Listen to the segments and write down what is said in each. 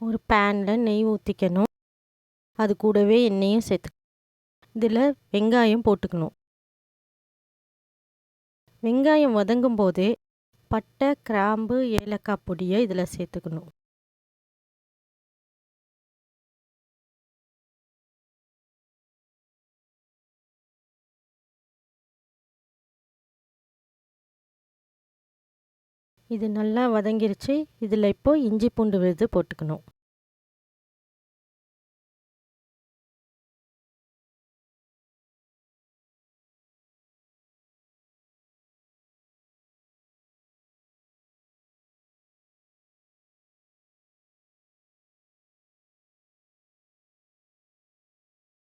ஒரு பேனில் நெய் ஊற்றிக்கணும். அது கூடவே எண்ணெயும் சேர்த்து இதில் வெங்காயம் போட்டுக்கணும். வெங்காயம் வதங்கும் போதே பட்டை, கிராம்பு, ஏலக்காய் பொடியை இதில் சேர்த்துக்கணும். இது நல்லா வதங்கிருச்சு. இதில் இப்போ இஞ்சி பூண்டு விழுது போட்டுக்கணும்.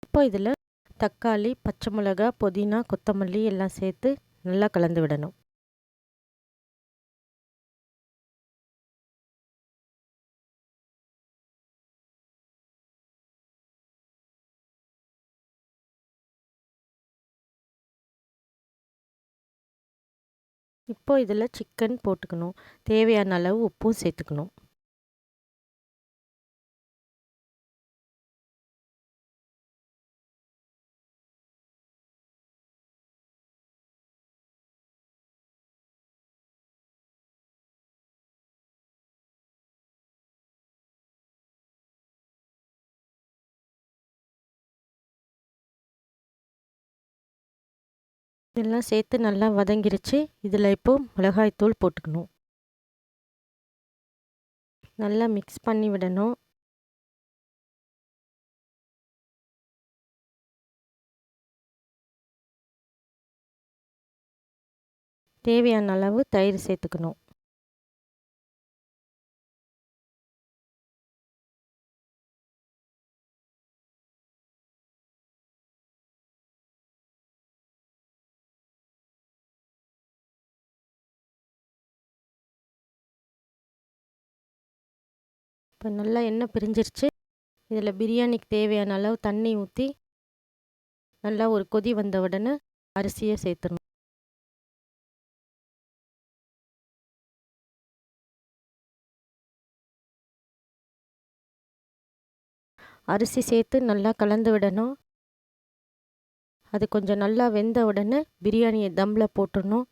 இப்போ இதில் தக்காளி, பச்சை மிளகாய், புதினா, கொத்தமல்லி எல்லாம் சேர்த்து நல்லா கலந்து விடணும். இப்போ இதில் சிக்கன் போட்டுக்கணும். தேவையான அளவு உப்பும் சேர்த்துக்கணும். இதெல்லாம் சேர்த்து நல்லா வதங்கிருச்சு. இதில் இப்போது மிளகாய்த்தூள் போட்டுக்கணும். நல்லா மிக்ஸ் பண்ணி விடணும். தேவையான அளவு தயிர் சேர்த்துக்கணும். இப்போ நல்லா எண்ணெய் பிரிஞ்சிருச்சு. இதில் பிரியாணிக்கு தேவையான அளவு தண்ணி ஊற்றி நல்லா ஒரு கொதி வந்த உடனே அரிசியை சேர்த்துடணும். அரிசி சேர்த்து நல்லா கலந்து விடணும். அது கொஞ்சம் நல்லா வெந்த உடனே பிரியாணியை தம்மில் போட்டுடணும்.